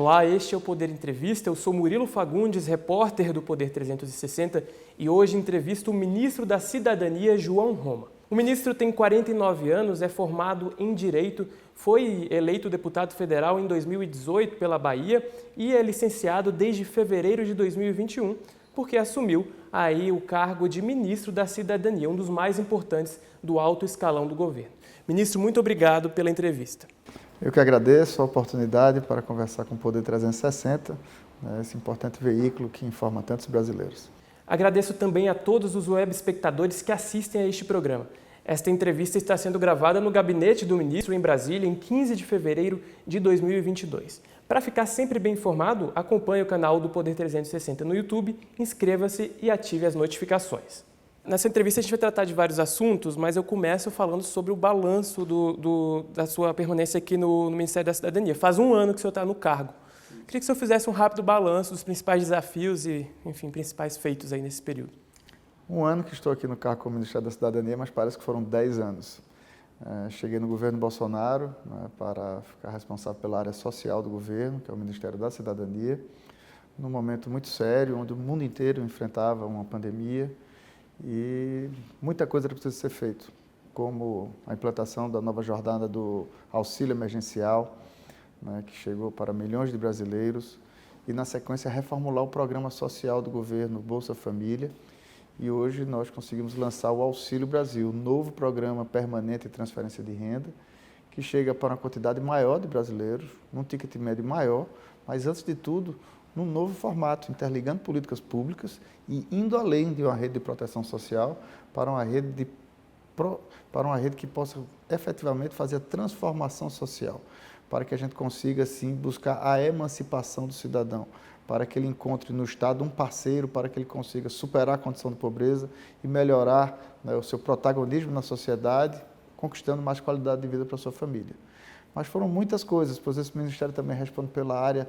Olá, este é o Poder Entrevista. Eu sou Murilo Fagundes, repórter do Poder 360 e hoje entrevisto o ministro da Cidadania, João Roma. O ministro tem 49 anos, é formado em Direito, foi eleito deputado federal em 2018 pela Bahia e é licenciado desde fevereiro de 2021, porque assumiu aí o cargo de ministro da Cidadania, um dos mais importantes do alto escalão do governo. Ministro, muito obrigado pela entrevista. Eu que agradeço a oportunidade para conversar com o Poder 360, esse importante veículo que informa tantos brasileiros. Agradeço também a todos os web espectadores que assistem a este programa. Esta entrevista está sendo gravada no gabinete do ministro em Brasília em 15 de fevereiro de 2022. Para ficar sempre bem informado, acompanhe o canal do Poder 360 no YouTube, inscreva-se e ative as notificações. Nessa entrevista a gente vai tratar de vários assuntos, mas eu começo falando sobre o balanço da sua permanência aqui no Ministério da Cidadania. Faz um ano que o senhor está no cargo. Queria que o senhor fizesse um rápido balanço dos principais desafios e, enfim, principais feitos aí nesse período. Um ano que estou aqui no cargo como Ministério da Cidadania, mas parece que foram 10 anos. Cheguei no governo Bolsonaro para ficar responsável pela área social do governo, que é o Ministério da Cidadania, num momento muito sério, onde o mundo inteiro enfrentava uma pandemia e muita coisa precisa ser feita, como a implantação da nova jornada do auxílio emergencial, que chegou para milhões de brasileiros, e na sequência reformular o programa social do governo Bolsa Família, e hoje nós conseguimos lançar o Auxílio Brasil, novo programa permanente de transferência de renda, que chega para uma quantidade maior de brasileiros, num ticket médio maior, mas antes de tudo, num novo formato, interligando políticas públicas e indo além de uma rede de proteção social para uma rede que possa efetivamente fazer a transformação social, para que a gente consiga, assim, buscar a emancipação do cidadão, para que ele encontre no Estado um parceiro, para que ele consiga superar a condição de pobreza e melhorar o seu protagonismo na sociedade, conquistando mais qualidade de vida para a sua família. Mas foram muitas coisas, pois esse Ministério também responde pela área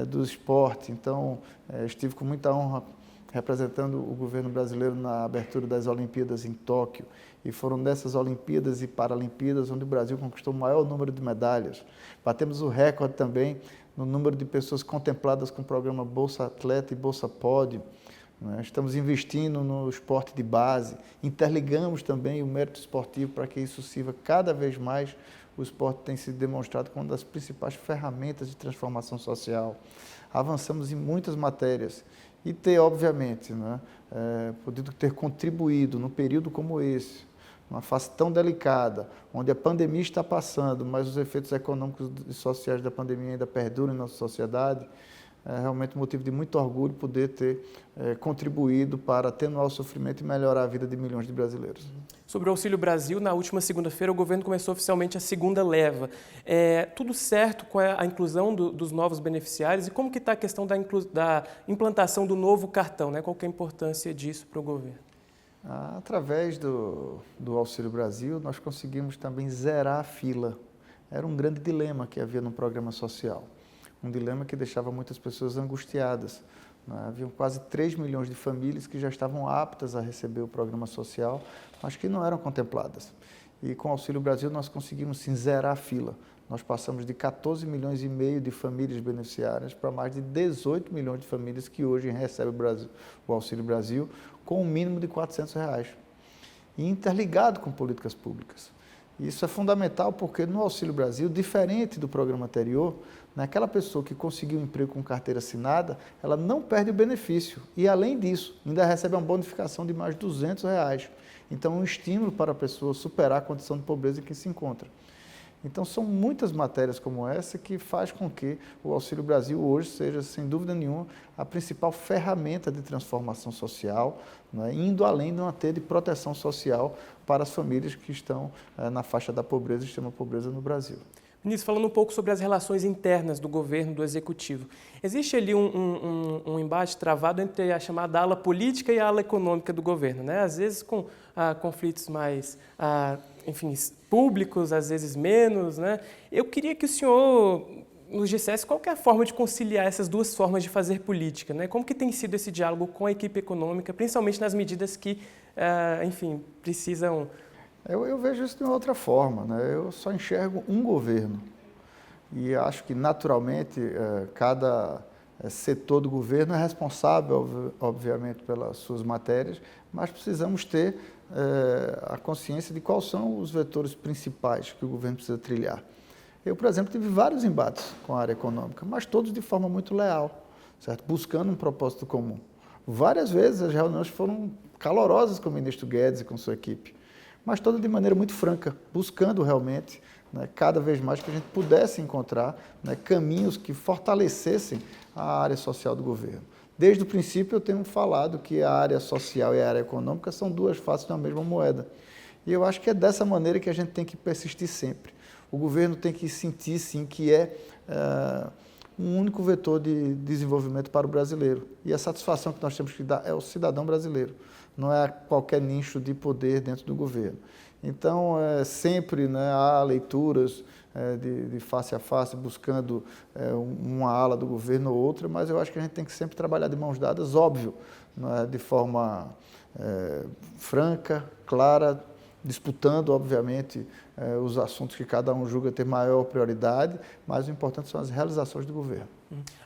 do esporte, então estive com muita honra representando o governo brasileiro na abertura das Olimpíadas em Tóquio, e foram nessas Olimpíadas e Paralimpíadas onde o Brasil conquistou o maior número de medalhas. Batemos o recorde também no número de pessoas contempladas com o programa Bolsa Atleta e Bolsa Pódio. Estamos investindo no esporte de base, interligamos também o mérito esportivo para que isso sirva cada vez mais. O esporte tem sido demonstrado como uma das principais ferramentas de transformação social. Avançamos em muitas matérias e obviamente, podido ter contribuído num período como esse, numa fase tão delicada, onde a pandemia está passando, mas os efeitos econômicos e sociais da pandemia ainda perduram em nossa sociedade, é realmente motivo de muito orgulho poder ter contribuído para atenuar o sofrimento e melhorar a vida de milhões de brasileiros. Sobre o Auxílio Brasil, na última segunda-feira o governo começou oficialmente a segunda leva. Tudo certo com a inclusão dos novos beneficiários? E como que está a questão da implantação do novo cartão? Qual que é a importância disso para o governo? Através do Auxílio Brasil, nós conseguimos também zerar a fila. Era um grande dilema que havia no programa social. Um dilema que deixava muitas pessoas angustiadas. Haviam quase 3 milhões de famílias que já estavam aptas a receber o programa social, mas que não eram contempladas. E com o Auxílio Brasil nós conseguimos sim zerar a fila. Nós passamos de 14 milhões e meio de famílias beneficiárias para mais de 18 milhões de famílias que hoje recebem o Auxílio Brasil com um mínimo de R$400. E interligado com políticas públicas. Isso é fundamental porque no Auxílio Brasil, diferente do programa anterior, aquela pessoa que conseguiu um emprego com carteira assinada, ela não perde o benefício e, além disso, ainda recebe uma bonificação de mais de R$200. Então, é um estímulo para a pessoa superar a condição de pobreza em que se encontra. Então, são muitas matérias como essa que faz com que o Auxílio Brasil hoje seja, sem dúvida nenhuma, a principal ferramenta de transformação social, indo além de uma teia de proteção social para as famílias que estão na faixa da pobreza e extrema pobreza no Brasil. Ministro, falando um pouco sobre as relações internas do governo, do executivo, existe ali um embate travado entre a chamada ala política e a ala econômica do governo, Às vezes com conflitos mais, enfim, públicos, às vezes menos, Eu queria que o senhor nos dissesse qual que é a forma de conciliar essas duas formas de fazer política, Como que tem sido esse diálogo com a equipe econômica, principalmente nas medidas que, enfim, precisam... Eu vejo isso de uma outra forma, Eu só enxergo um governo. e acho que naturalmente cada setor do governo é responsável, obviamente, pelas suas matérias, mas precisamos ter a consciência de quais são os vetores principais que o governo precisa trilhar. Eu, por exemplo, tive vários embates com a área econômica, mas todos de forma muito leal, certo? Buscando um propósito comum. Várias vezes as reuniões foram calorosas com o ministro Guedes e com sua equipe, mas todas de maneira muito franca, buscando realmente, né, cada vez mais que a gente pudesse encontrar, né, caminhos que fortalecessem a área social do governo. Desde o princípio eu tenho falado que a área social e a área econômica são duas faces da mesma moeda. E eu acho que é dessa maneira que a gente tem que persistir sempre. O governo tem que sentir, sim, que é um único vetor de desenvolvimento para o brasileiro. E a satisfação que nós temos que dar é ao cidadão brasileiro, não é a qualquer nicho de poder dentro do governo. Então, sempre, né, há leituras de face a face, buscando uma ala do governo ou outra, mas eu acho que a gente tem que sempre trabalhar de mãos dadas, óbvio, né, de forma franca, clara, disputando, obviamente, os assuntos que cada um julga ter maior prioridade, mas o importante são as realizações do governo.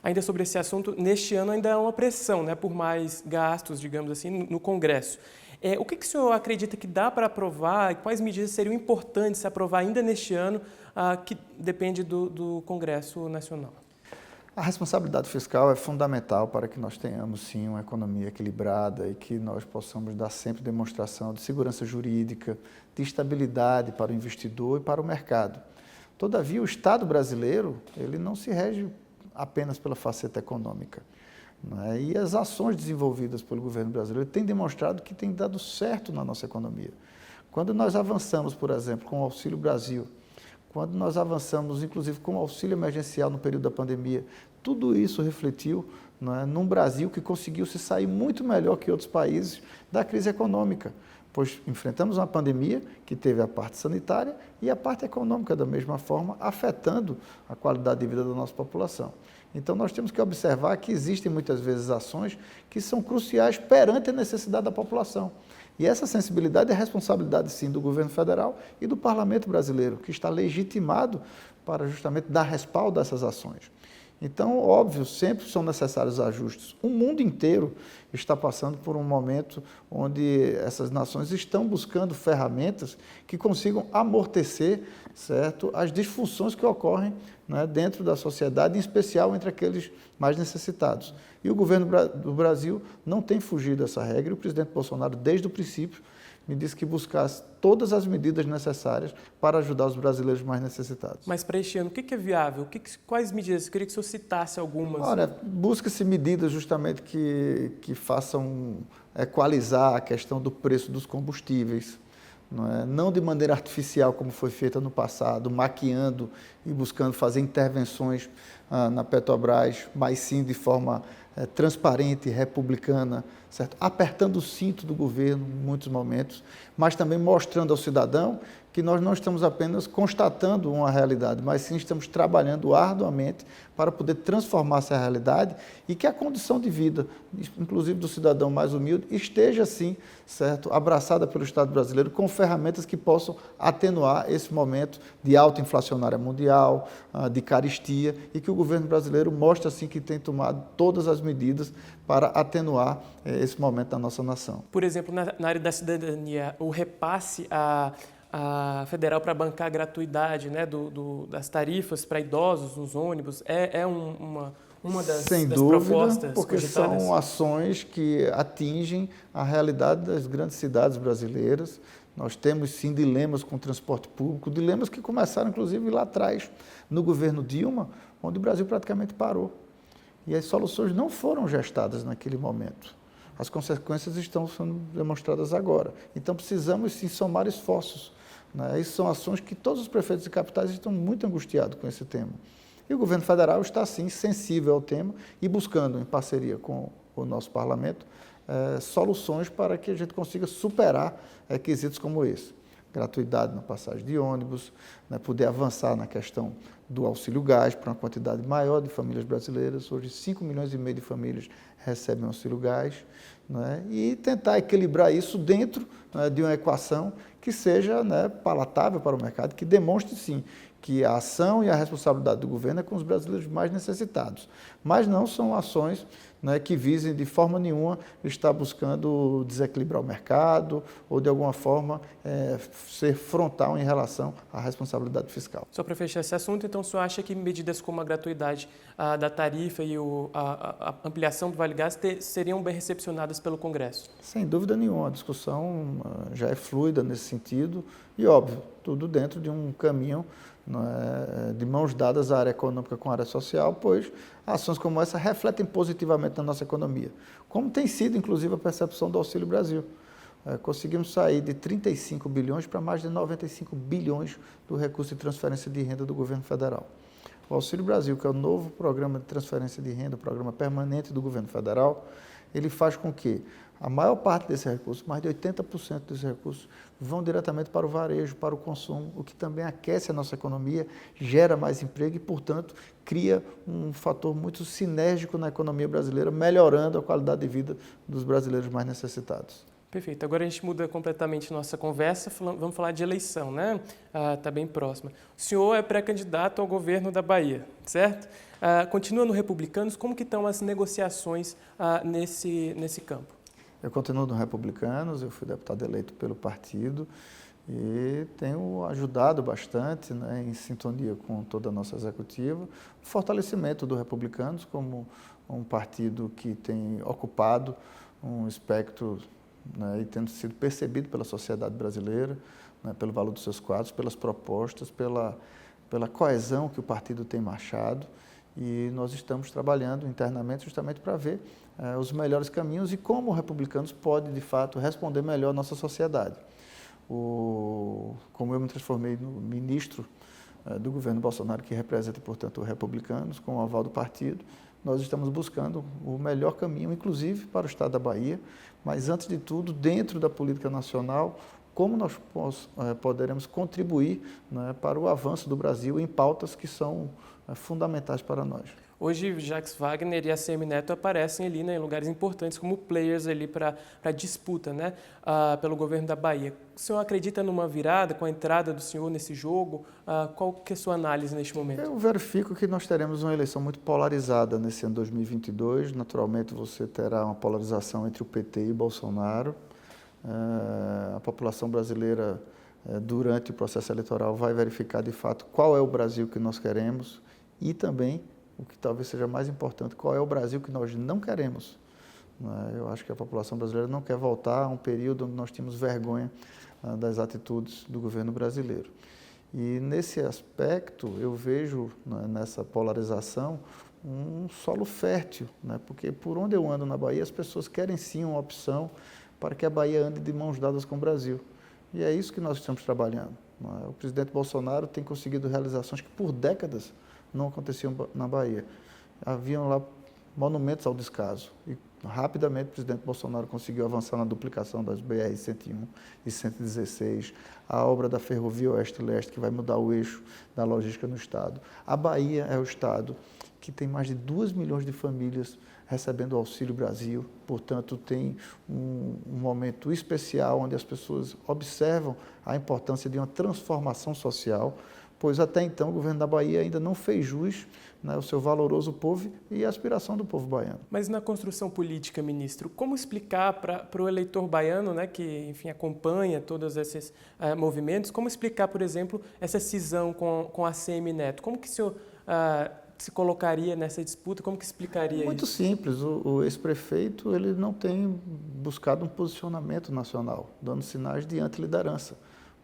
Ainda sobre esse assunto, neste ano ainda há uma pressão, né, por mais gastos, digamos assim, no Congresso. O que o senhor acredita que dá para aprovar e quais medidas seriam importantes aprovar ainda neste ano, que depende do Congresso Nacional? A responsabilidade fiscal é fundamental para que nós tenhamos, sim, uma economia equilibrada e que nós possamos dar sempre demonstração de segurança jurídica, de estabilidade para o investidor e para o mercado. Todavia, o Estado brasileiro, ele não se rege apenas pela faceta econômica, né? E as ações desenvolvidas pelo governo brasileiro têm demonstrado que tem dado certo na nossa economia. Quando nós avançamos, por exemplo, com o Auxílio Brasil, quando nós avançamos, inclusive, com o auxílio emergencial no período da pandemia, tudo isso refletiu, né, num Brasil que conseguiu se sair muito melhor que outros países da crise econômica, pois enfrentamos uma pandemia que teve a parte sanitária e a parte econômica da mesma forma, afetando a qualidade de vida da nossa população. Então, nós temos que observar que existem muitas vezes ações que são cruciais perante a necessidade da população. E essa sensibilidade é responsabilidade, sim, do governo federal e do parlamento brasileiro, que está legitimado para justamente dar respaldo a essas ações. Então, óbvio, sempre são necessários ajustes. O mundo inteiro está passando por um momento onde essas nações estão buscando ferramentas que consigam amortecer, certo, as disfunções que ocorrem, né, dentro da sociedade, em especial entre aqueles mais necessitados. E o governo do Brasil não tem fugido dessa regra, e o presidente Bolsonaro, desde o princípio, me disse que buscasse todas as medidas necessárias para ajudar os brasileiros mais necessitados. Mas para este ano, o que é viável? Quais medidas? Eu queria que o senhor citasse algumas. Olha, busca-se medidas justamente que façam equalizar a questão do preço dos combustíveis, não de maneira artificial, como foi feita no passado, maquiando e buscando fazer intervenções na Petrobras, mas sim de forma transparente e republicana, certo? Apertando o cinto do governo em muitos momentos, mas também mostrando ao cidadão que nós não estamos apenas constatando uma realidade, mas sim estamos trabalhando arduamente para poder transformar essa realidade e que a condição de vida, inclusive do cidadão mais humilde, esteja, sim, certo, abraçada pelo Estado brasileiro com ferramentas que possam atenuar esse momento de alta inflacionária mundial, de carestia, e que o governo brasileiro mostre, assim, que tem tomado todas as medidas para atenuar esse momento da nossa nação. Por exemplo, na área da cidadania, o repasse a federal para bancar a gratuidade, né, das tarifas para idosos nos ônibus é uma das, Sem das dúvida, propostas porque cogitadas? são ações que atingem a realidade das grandes cidades brasileiras. Nós temos, sim, dilemas com o transporte público, dilemas que começaram, inclusive, lá atrás, no governo Dilma, onde o Brasil praticamente parou. E as soluções não foram gestadas naquele momento. As consequências estão sendo demonstradas agora. Então, precisamos, sim, somar esforços, né? Essas são ações que todos os prefeitos e capitais estão muito angustiados com esse tema. E o governo federal está, sim, sensível ao tema e buscando, em parceria com o nosso parlamento, soluções para que a gente consiga superar quesitos como esse. Gratuidade na passagem de ônibus, né, poder avançar na questão do auxílio gás para uma quantidade maior de famílias brasileiras. Hoje, 5,5 milhões de famílias recebem auxílio gás, né, e tentar equilibrar isso dentro, né, de uma equação que seja, né, palatável para o mercado, que demonstre, sim, que a ação e a responsabilidade do governo é com os brasileiros mais necessitados. Mas não são ações, né, que visem de forma nenhuma estar buscando desequilibrar o mercado ou de alguma forma ser frontal em relação à responsabilidade fiscal. Só para fechar esse assunto, então o senhor acha que medidas como a gratuidade da tarifa e a ampliação do Vale Gás seriam bem recepcionadas pelo Congresso? Sem dúvida nenhuma, a discussão já é fluida nesse sentido e, óbvio, tudo dentro de um caminho, né, de mãos dadas à área econômica com a área social, pois ações como essa refletem positivamente na nossa economia, como tem sido, inclusive, a percepção do Auxílio Brasil. Conseguimos sair de 35 bilhões para mais de 95 bilhões do recurso de transferência de renda do governo federal. O Auxílio Brasil, que é o novo programa de transferência de renda, o programa permanente do governo federal, ele faz com que a maior parte desse recurso, mais de 80% desses recursos, vão diretamente para o varejo, para o consumo, o que também aquece a nossa economia, gera mais emprego e, portanto, cria um fator muito sinérgico na economia brasileira, melhorando a qualidade de vida dos brasileiros mais necessitados. Perfeito. Agora a gente muda completamente nossa conversa, vamos falar de eleição, né? Está bem próxima. O senhor é pré-candidato ao governo da Bahia, certo? Continua no Republicanos, como que estão as negociações nesse campo? Eu continuo no Republicanos, eu fui deputado eleito pelo partido e tenho ajudado bastante, né, em sintonia com toda a nossa executiva, o fortalecimento do Republicanos como um partido que tem ocupado um espectro, né, e tendo sido percebido pela sociedade brasileira, né, pelo valor dos seus quadros, pelas propostas, pela coesão que o partido tem marchado. E nós estamos trabalhando internamente justamente para ver os melhores caminhos e como o Republicanos pode, de fato, responder melhor à nossa sociedade. Como eu me transformei no ministro do governo Bolsonaro, que representa, portanto, o Republicanos, com o aval do partido, nós estamos buscando o melhor caminho, inclusive para o estado da Bahia, mas, antes de tudo, dentro da política nacional, como nós poderemos contribuir, né, para o avanço do Brasil em pautas que são fundamentais para nós. Hoje, Jacques Wagner e a ACM Neto aparecem ali, né, em lugares importantes como players ali para disputa, né, pelo governo da Bahia. O senhor acredita numa virada com a entrada do senhor nesse jogo? Qual que é a sua análise neste momento? Eu verifico que nós teremos uma eleição muito polarizada nesse ano 2022. Naturalmente, você terá uma polarização entre o PT e Bolsonaro. A população brasileira, durante o processo eleitoral, vai verificar de fato qual é o Brasil que nós queremos e também, o que talvez seja mais importante, qual é o Brasil que nós não queremos. Eu acho que a população brasileira não quer voltar a um período onde nós tínhamos vergonha das atitudes do governo brasileiro. E nesse aspecto eu vejo, nessa polarização, um solo fértil, porque por onde eu ando na Bahia as pessoas querem sim uma opção para que a Bahia ande de mãos dadas com o Brasil. E é isso que nós estamos trabalhando. O presidente Bolsonaro tem conseguido realizações que por décadas não aconteciam na Bahia. Haviam lá monumentos ao descaso. E rapidamente o presidente Bolsonaro conseguiu avançar na duplicação das BR-101 e 116, a obra da Ferrovia Oeste-Leste, que vai mudar o eixo da logística no estado. A Bahia é o estado que tem mais de 2 milhões de famílias recebendo o Auxílio Brasil, portanto tem um momento especial onde as pessoas observam a importância de uma transformação social, pois até então o governo da Bahia ainda não fez jus, ao seu valoroso povo e a aspiração do povo baiano. Mas na construção política, ministro, como explicar para o eleitor baiano, que, enfim, acompanha todos esses movimentos, como explicar, por exemplo, essa cisão com a ACM Neto? Como que o senhor se colocaria nessa disputa? Como que explicaria isso? Muito simples. O ex-prefeito ele não tem buscado um posicionamento nacional, dando sinais de antiliderança,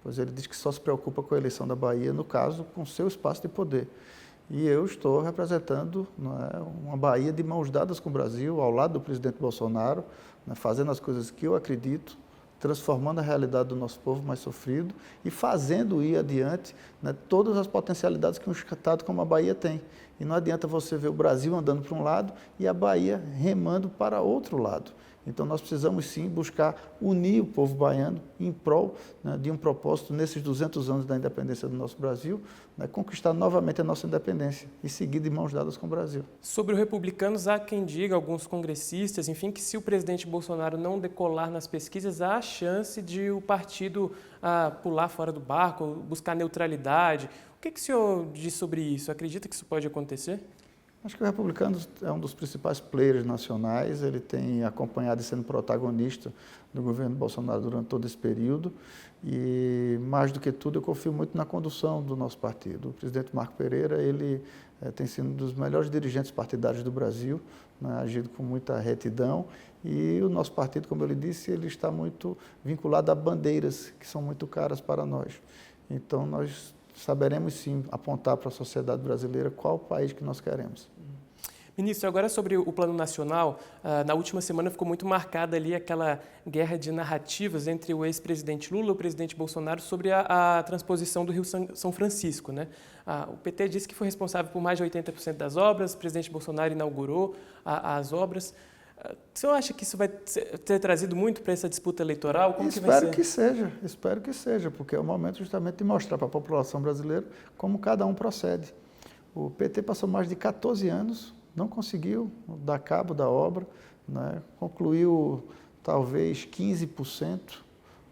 pois ele diz que só se preocupa com a eleição da Bahia, no caso, com seu espaço de poder. E eu estou representando uma Bahia de mãos dadas com o Brasil, ao lado do presidente Bolsonaro, fazendo as coisas que eu acredito, transformando a realidade do nosso povo mais sofrido e fazendo ir adiante todas as potencialidades que um estado como a Bahia tem. E não adianta você ver o Brasil andando para um lado e a Bahia remando para outro lado. Então nós precisamos sim buscar unir o povo baiano em prol, né, de um propósito nesses 200 anos da independência do nosso Brasil, né, conquistar novamente a nossa independência e seguir de mãos dadas com o Brasil. Sobre o Republicanos, há quem diga, alguns congressistas, enfim, que se o presidente Bolsonaro não decolar nas pesquisas, há a chance de o partido pular fora do barco, buscar neutralidade. O que o senhor diz sobre isso? Acredita que isso pode acontecer? Acho que o Republicanos é um dos principais players nacionais, ele tem acompanhado e sendo protagonista do governo Bolsonaro durante todo esse período e, mais do que tudo, eu confio muito na condução do nosso partido. O presidente Marco Pereira, ele tem sido um dos melhores dirigentes partidários do Brasil, né, agido com muita retidão e o nosso partido, como eu lhe disse, ele está muito vinculado a bandeiras que são muito caras para nós. Então, nós saberemos sim apontar para a sociedade brasileira qual o país que nós queremos. Ministro, agora sobre o Plano Nacional, na última semana ficou muito marcada ali aquela guerra de narrativas entre o ex-presidente Lula e o presidente Bolsonaro sobre a transposição do Rio São Francisco, né? O PT disse que foi responsável por mais de 80% das obras, o presidente Bolsonaro inaugurou as obras. O senhor acha que isso vai ter trazido muito para essa disputa eleitoral? Como que vai ser? Espero que seja, porque é o momento justamente de mostrar para a população brasileira como cada um procede. O PT passou mais de 14 anos, não conseguiu dar cabo da obra, né? Concluiu talvez 15%,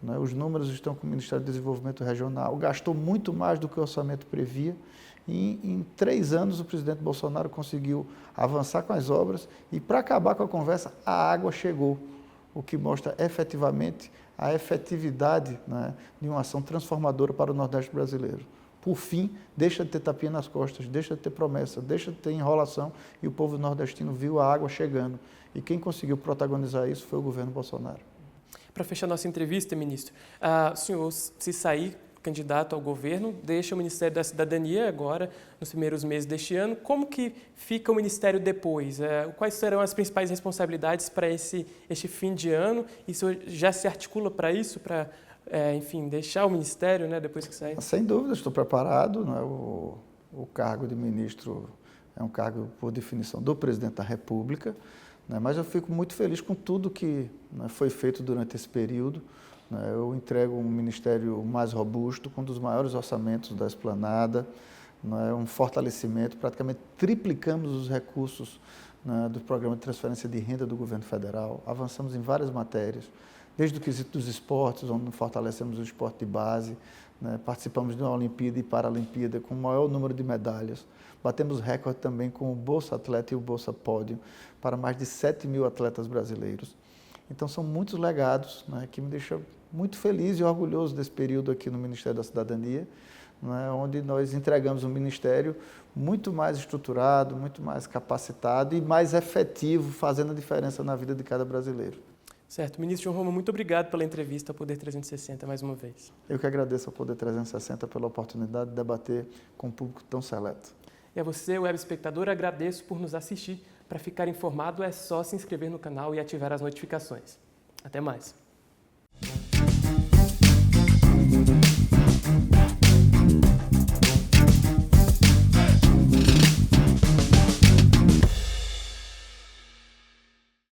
né? Os números estão com o Ministério do Desenvolvimento Regional, gastou muito mais do que o orçamento previa. E em 3 anos o presidente Bolsonaro conseguiu avançar com as obras e, para acabar com a conversa, a água chegou, o que mostra efetivamente a efetividade, né, de uma ação transformadora para o Nordeste brasileiro. Por fim, deixa de ter tapinha nas costas, deixa de ter promessa, deixa de ter enrolação e o povo nordestino viu a água chegando. E quem conseguiu protagonizar isso foi o governo Bolsonaro. Para fechar nossa entrevista, ministro, o senhor, se sair candidato ao governo, deixa o Ministério da Cidadania agora, nos primeiros meses deste ano. Como que fica o Ministério depois? Quais serão as principais responsabilidades para este fim de ano? E o senhor já se articula para isso, para, enfim, deixar o Ministério, né, depois que sair? Sem dúvida, estou preparado, né? O cargo de ministro é um cargo, por definição, do presidente da República, né? Mas eu fico muito feliz com tudo que, né, foi feito durante esse período. Eu entrego um ministério mais robusto, com um dos maiores orçamentos da Esplanada, um fortalecimento, praticamente triplicamos os recursos, né, do programa de transferência de renda do governo federal, avançamos em várias matérias, desde o quesito dos esportes, onde fortalecemos o esporte de base, né, participamos de uma Olimpíada e Paralimpíada com o maior número de medalhas, batemos recorde também com o Bolsa Atleta e o Bolsa Pódio para mais de 7 mil atletas brasileiros. Então, são muitos legados, né, que me deixam muito feliz e orgulhoso desse período aqui no Ministério da Cidadania, né, onde nós entregamos um ministério muito mais estruturado, muito mais capacitado e mais efetivo, fazendo a diferença na vida de cada brasileiro. Certo. Ministro João Roma, muito obrigado pela entrevista ao Poder 360 mais uma vez. Eu que agradeço ao Poder 360 pela oportunidade de debater com um público tão seleto. E a você, web espectador, agradeço por nos assistir. Para ficar informado, é só se inscrever no canal e ativar as notificações. Até mais!